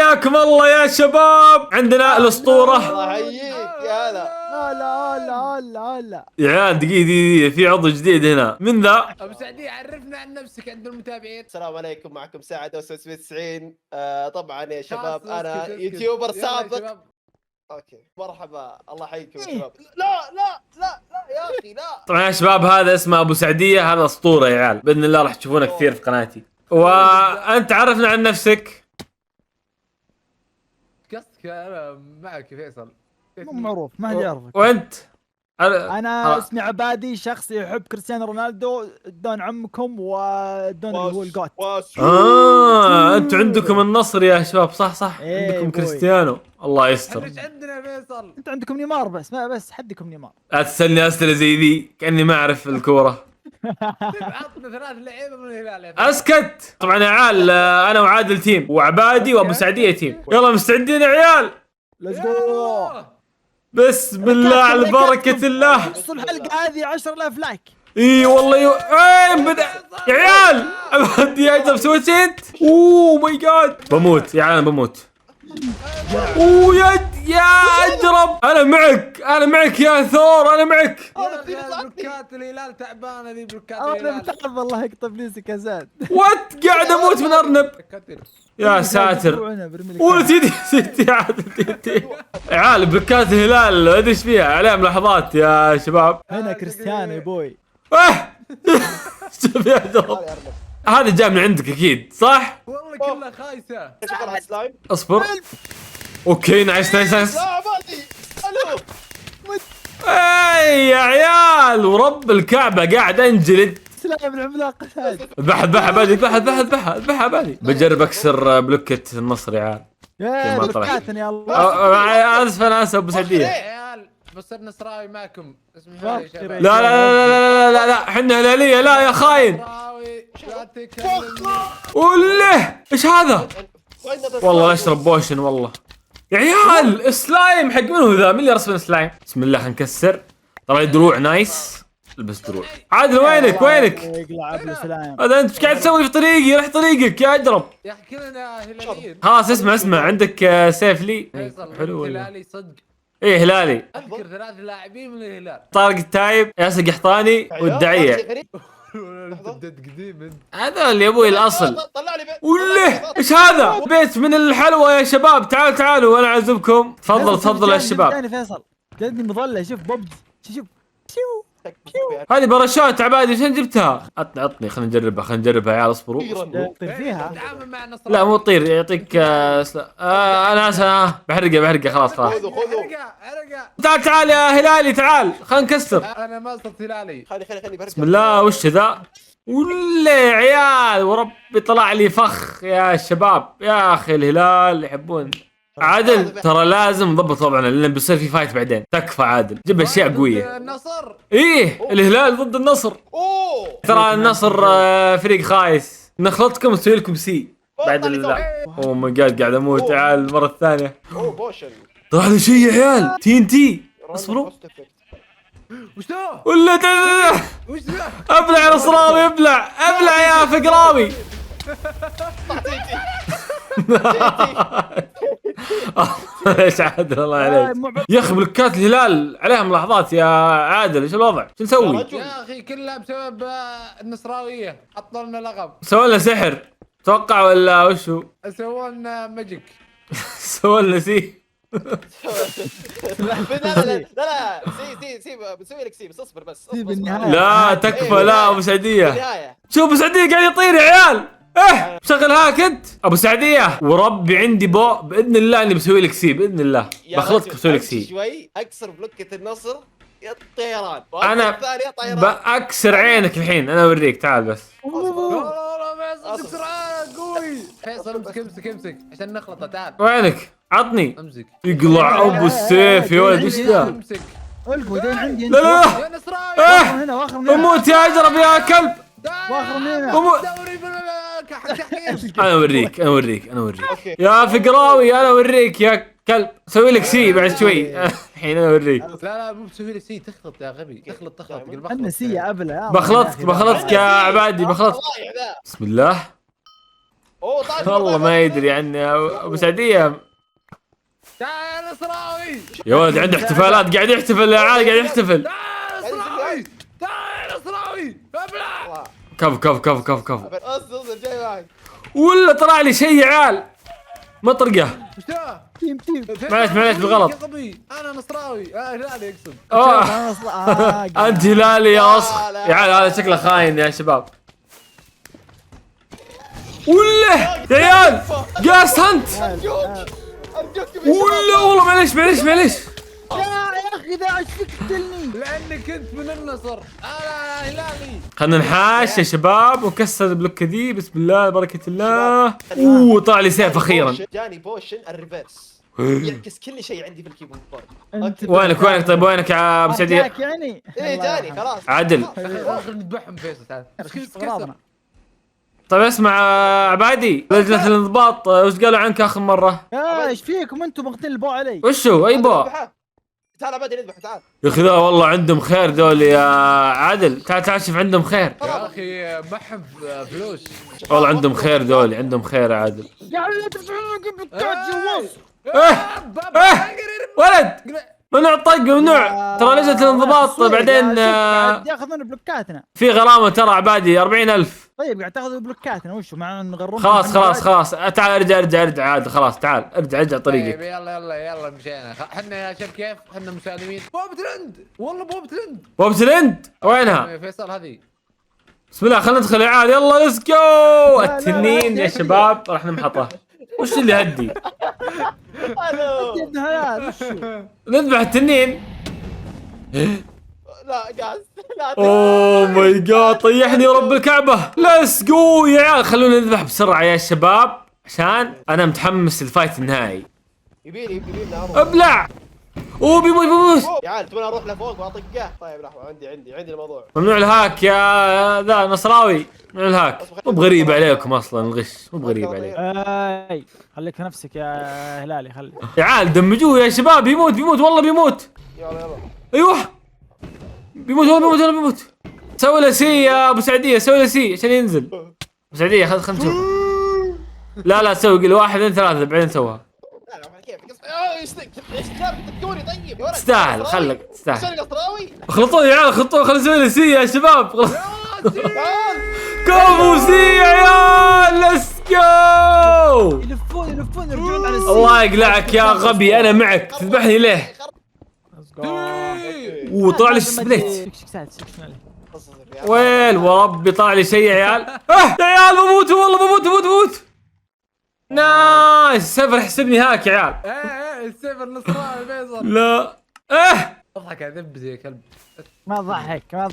حياكم الله يا شباب، عندنا الاسطوره. الله يحييك يا هلا. هلا يا عيال دقيقه في عضو جديد هنا، من ذا؟ ابو سعدي عرفنا عن نفسك عند المتابعين. السلام عليكم، معكم سعد أوس 90. طبعا يا شباب خلاص، انا اسكت. يوتيوبر يلا يا سابق. شباب. اوكي مرحبا، الله يحييكم يا شباب. لا يا اخي لا. طبعا يا شباب هذا اسمه ابو سعديه، هذا اسطوره يا عيال، باذن الله راح تشوفونه كثير في قناتي. وانت عرفنا عن نفسك. قصدك انا معك فيصل. مو معروف، ما حد يعرفك. وانت؟ انا اسمي عبادي، شخص يحب كريستيانو رونالدو، دون عمكم ودون اللي هو الجوت. انتوا عندكم النصر يا شباب، صح إيه عندكم بوي. كريستيانو، الله احنا يستر. ايش عندنا فيصل؟ انتوا عندكم نيمار، بس حدكم نيمار. لا تسالني اسئله زي ذي كاني ما اعرف الكوره. عطنا 3 لعيبه من الهلال يا فيصل. اسكت. طبعا يا عيال انا وعادل تيم، وعبادي وابو سعديه تيم. يلا مستعدين يا عيال؟ ليتس جو. بسم الله على بركه الله. نص الحلقه هذه 10,000 لايك. اي والله وين بدا يا عيال؟ عبادي يا عجب سويت انت. اوه ماي جاد، بموت يا عيال بموت. اوه يا اجرب، انا معك يا ثور، انا معك. بلوكات الهلال تعبانه ذي، بلوكات انا الهلال. متعب، الله يقطع فلوسك يا زاد. وات قاعد اموت من ارنب. يا ساتر. ولد سيدي عادل تي. عيال بلوكات الهلال ادري ايش فيها، عليها ملاحظات يا شباب. هنا كريستيانو يا بوي. شوف يا جرب، هذا جاء من عندك اكيد صح؟ والله كلها خايسه. شكرا سلايم. اصبر. اوكي نايس. لا عبادي الو. اي يا عيال ورب الكعبه قاعد انجلد. سلام العملاق هذا. اذبحها عبادي، اذبحها عبادي. بجرب اكسر بلوكة النصر يا عيال. يا ما طلع. بكاتني يا الله. اسف انا اسف ابو سعديه. يا عيال بصير نصراوي معكم، اسمحوا لي يا شباب. لا احنا هلاليه، لا يا خاين. نصراوي لا تكلمني. وله ايش هذا؟ والله اشرب بوشن والله. يا عيال سلايم حق منو ذا؟ من اللي رسم سلايم؟ بسم الله خلينا نكسر. طلع دروع نايس. البس دروع. عادل وينك؟ يقلع ابو سلام. هذا انت ايش قاعد تسوي في طريقي؟ رح طريقك يا اجرب. يا اخي كلنا هلاليين. خلاص اسمع عندك سيف لي فيصل حلو ولا؟ هلالي صدق. ايه هلالي. اذكر 3 لاعبين من الهلال. طارق التايب، ياسر قحطاني، والدعيه. انت بديت قديم انت. هذول يا ابوي الاصل. طلع لي بيت. وله ايش هذا؟ بيت من الحلوى يا شباب، تعالوا وانا اعزمكم. تفضل يا شباب. جاني فيصل جدني مظله. شوف بوبج، شوف هذه باراشوت عبادي، فين جبتها؟ عطني خلينا نجربها يا عيال اصبروا. طير فيها. تعامل مع نصر. لا مو تطير، يعطيك انا اسف. بحرقه خلاص. خذوا حرقه. تعال يا هلالي، تعال خلينا نكسر. انا ما صرت هلالي. خلي بسم الله وش ذا؟ ولا يا عيال وربي طلع لي فخ يا شباب. يا اخي الهلال يحبون. عادل ترى لازم نضبط طبعا، لان بيصير في فايت بعدين. تكفى عادل، جيب اشياء قويه. النصر. ايه الهلال ضد النصر. ترى النصر فريق خايس. نخلطكم ونسوي لكم سي بعد اوه ماي جاد قاعد اموت يا عيال المره الثانيه. بوشن. طلع لي شيء يا عيال، TNT. اصبروا وش ذا؟ ولا وش ذا؟ ابلع يا نصراوي، ابلع يا فقراوي. ايش عادل الله عليك يا اخي. بلوكات الهلال عليها ملاحظات يا عادل، ايش الوضع؟ شو نسوي؟ يا اخي كلها بسبب النصراويه، حطوا لنا لقب. سووا لنا سحر توقع ولا وشو؟ سووا لنا ماجيك. سووا لنا سي. لا سي بنسوي لك سي، بس اصبر بس. بالنهايه لا تكفى. لا ابو سعديه، بالنهايه شوف ابو سعديه قاعد يطير يا عيال. شغل هاك انت ابو سعديه، وربي عندي باذن الله اني بسوي لك سي، باذن الله بخلطك بسوي لك سي. شوي اكسر بلوكة النصر يا الطيران. انا باكسر عينك الحين، انا اوريك. تعال بس. فيصل بسرعه قوي. فيصل امسك عشان نخلطه. تعال وينك؟ عطني. امسك. يقلع ابو السيف يا ولد. ايش ذا؟ امسك. القوا دين عندي. لا يا نصراوي. هنا واخر من هنا. اموت يا اجرب يا كلب. واخر من هنا. دوري انا اوريك يا فقراوي، انا اوريك يا كلب. سوي لك سي بعد شوي. الحين انا اوريك. لا مو بسوي لي سي. تخلط يا غبي. تخلط انا سي يا ابله. بخلطك يا عبادي، بخلطك. بسم الله. اوه طلع والله ما يدري عني ابو سعديه. تعال يا نصراوي. يا ولد عنده احتفالات، قاعد يحتفل يا عيال، قاعد يحتفل. تعال يا نصراوي. تعال يا نصراوي. ابلع. كفو كفو كفو كفو كفو. اصبر جاي معك. ولا طلع لي شيء يا عيال، مطرقه. وش ذا؟ تيم معلش بالغلط. يا غبي انا نصراوي. هلالي اقصد. انت هلالي يا اصخ يا عيال، هذا شكله خاين يا شباب. ولا يا عيال قاس هنت. ارجوك ولا والله معليش معليش معليش. يا اخي ذا ايش فيك تقتلني؟ لانك انت من النصر. انا هلالي. خلنا نحاش يا شباب ونكسر البلوكه دي، بسم الله بركه الله. اوه طلع لي سيف اخيرا. جاني بوشن الريفرس يعكس كل شيء عندي في الكيبورد. وينك وينك طيب وينك يا ابو سعديه؟ جاك يعني ايه جاني خلاص. عدل. خلينا نذبحهم فيصل. تعال. استغرابنا. طيب اسمع عبادي، لجنه الانضباط وش قالوا عنك اخر مره؟ ايش فيكم انتم مغتلبوا علي؟ وشو اي بو؟ تعال عبادي نذبح تعال. يا اخي ذا والله عندهم خير ذول يا عادل، تعال تعال شوف عندهم خير. يا اخي معهم فلوس. والله عندهم خير ذول، عندهم خير يا عادل. يا ولد ترجعون قبل التاج جواز. ولد ممنوع الطق، ممنوع ترى لجنه الانضباط بعدين ياخذون بلوكاتنا. في غرامه ترى عبادي 40,000. طيب قاعد تاخذ بلوكاتنا وشو مع نغرمهم؟ خلاص خلاص خلاص تعال ارجع عادل، خلاص تعال ارجع طريقك. طيب يلا مشينا. احنا يا شباب كيف؟ احنا مسالمين. بوب ترند والله بوب ترند. بوب ترند وينها؟ فيصل هذه. بسم الله خلينا ندخل يا عيال، يلا ليتس جو. التنين يا شباب راح نمحطه. وش اللي هدي؟ الو يا ابن حلال وشو؟ نذبح التنين. لا قاس لا اوه ماي جاد طيحني يا رب الكعبه. ليتس جو يا عيال، خلونا نذبح بسرعه يا شباب عشان انا متحمس للفايت النهائي. يبيني ابلع. اوه بيموت. يا عيال تبغى اروح لفوق واطقه. طيب لحظه عندي الموضوع. ممنوع الهاك يا ذا نصراوي، ممنوع الهاك. مو بغريب عليكم اصلا الغش، مو بغريب عليك. اي خليك في نفسك يا هلالي خلي. يا عيال دمجوه يا شباب، بيموت والله بيموت. يلا ايوه بيموت. سوي له سي يا ابو سعديه، سوي له سي عشان ينزل. ابو سعديه خلنا نشوف. لا سوي قل 1 2 3 بعدين سوها. لا كيف ايش تذكروني طيب يا ولد. تستاهل خلك تستاهل. عشان نصراوي خلطوني يا عيال خلنا نسوي له سي يا شباب. كفو سي يا عيال ليتس جو. يلفون يرجعون على السي. الله يقلعك يا غبي، انا معك تذبحني ليه؟ وطلع لي سبليت. ويل وربي طلع لي شيء يا عيال. يا عيال بموت والله بموت. نايس سيفر حسبني هاك يا عيال. السيفر نصراوي فيصل. لا اضحك ادب زي كلب. ما ضحك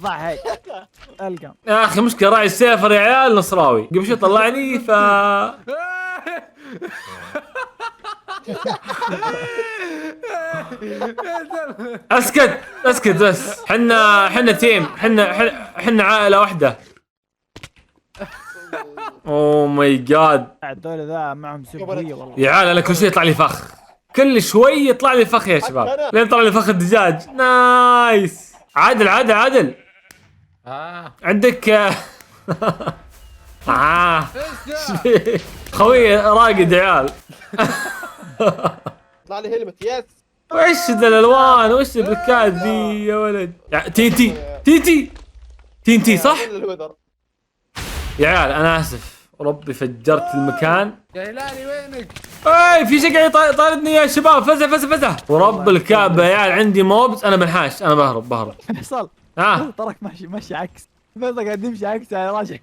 القم. يا اخي مشكله راعي السيفر يا عيال نصراوي، قبل شوي طلعني ف اسكت بس. حنا تيم، حنا عائله واحده. اوه ماي جاد الدول ذا معهم سيفوريه والله. يا عيال انا كل شوي يطلع لي فخ، كل شوي يطلع لي فخ يا شباب. لين طلع لي فخ الدجاج. نايس. عادل عندك خوي راقد يا عيال. طلع لي هيلمت يس. وش ذا الالوان، وش البلكات ذي يا ولد؟ تي صح؟ يا عيال انا اسف ربي فجرت المكان. يا هلالي وينك؟ في شيء قاعد يطاردني يا شباب. فزع ورب الكعبه يا عيال عندي موبز، انا منحاش، انا بهرب. فيصل تراك ماشي عكس. فيصل قاعد يمشي عكس يعني راجع.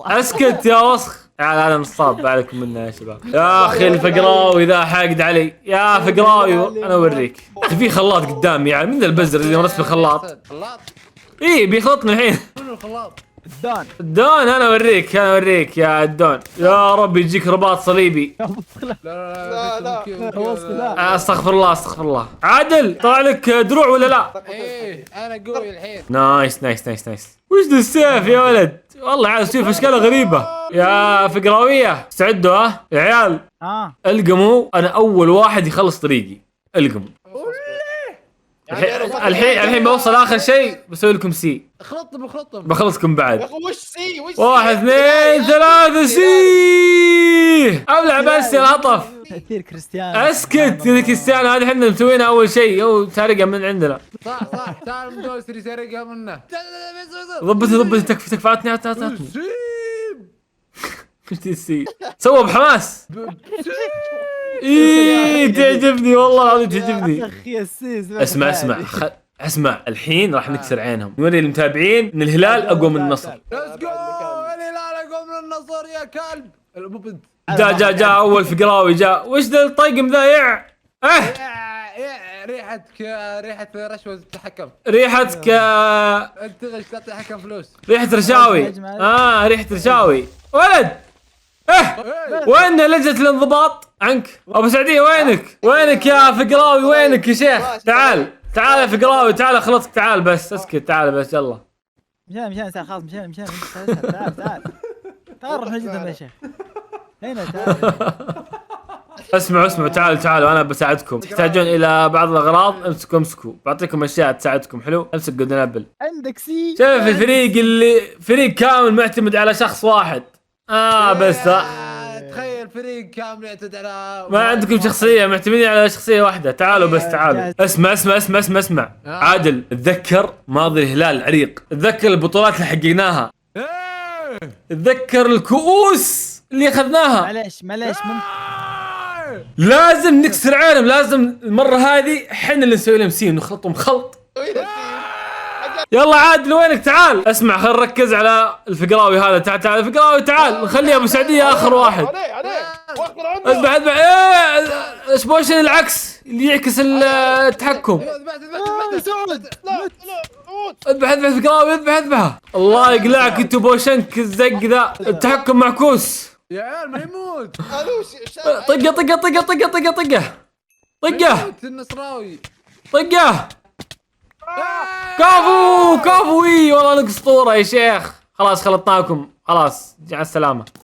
اسكت يا وسخ يا عيال، انا نصاب عليكم منه يا شباب. يا اخي الفقراوي ذا حاقد علي يا فقراوي. انا اوريك يا اخي في خلاط قدامي يا عيال. من ذا البزر اللي مرسم الخلاط؟ ايه بيخلطني الحين. منو الخلاط؟ الدون. انا اوريك يا الدون. يا رب يجيك رباط صليبي. لا استغفر الله. عادل طلع لك دروع ولا لا؟ ايه انا قوي الحين. نايس. وش ذا السيف يا ولد؟ والله عاد السيف اشكاله غريبه. يا فقراويه استعدوا يا عيال. القموا، انا اول واحد يخلص طريقي. القموا الحين بوصل اخر شيء بسوي لكم سي. اخلطهم بخلصكم يا بعد. اخي وش سي 1 2 3 سي. ابلع بس يا العطف. تأثير كريستيانو. اسكت يا كريستيانو، هذه احنا مسوينها اول شيء، هو سارقها من عندنا. صح تعال مدوسري سرقها منه. ضبطي تكفى عطني. وش ذي السي؟ سوى بحماس. ايه تعجبني والله العظيم تعجبني. اخي السيس. اسمع الحين راح نكسر عينهم، نوري المتابعين ان الهلال اقوى من النصر. ليتس جو الهلال اقوى من النصر يا كلب. مو بنت. جاء اول فقراوي جاء. وش ذا الطيقم ذا يع؟ ريحتك ريحة رشوة التحكم. ريحتك انت غش تعطي حكم فلوس. ريحة رشاوي. ريحة رشاوي ولد. وين لجنة الانضباط عنك؟ ابو سعدية وينك يا فقراوي؟ وينك يا شيخ؟ تعال يا فقراوي، تعال اخلصك. تعال بس اسكت، تعال بس يلا. مشان خلاص مشان تعال نروح نجدهم يا شيخ. هنا تعال. اسمعوا تعالوا انا بساعدكم. تحتاجون الى بعض الاغراض، امسكوا بعطيكم اشياء تساعدكم. حلو، امسك جولدن ابل. عندك سي. شوف الفريق اللي فريق كامل معتمد على شخص واحد. بس تخيل فريق كامل يعتمد على ما عندكم شخصية، معتمدين على شخصية واحدة. تعالوا بس تعالوا. اسمع عادل، اتذكر ماضي الهلال العريق، اتذكر البطولات اللي حققناها، اتذكر الكؤوس اللي اخذناها. معليش لازم نكسر عينهم، لازم المرة هذه احنا اللي نسوي لهم سين، نخلطهم خلط. يلا عادل وينك؟ تعال. اسمع خل نركز على الفقراوي هذا. تعال الفقراوي تعال، نخلي ابو سعدية اخر واحد. اذبح ايش بوشن العكس اللي يعكس التحكم. اذبح فقراوي، اذبحها. الله يقلعك انت بوشنك الزق ذا، التحكم معكوس. يا عيال ما يموت. طقه النصراوي. طقه. كفو والله انك اسطوره يا شيخ. خلاص خلطناكم، خلاص على السلامه.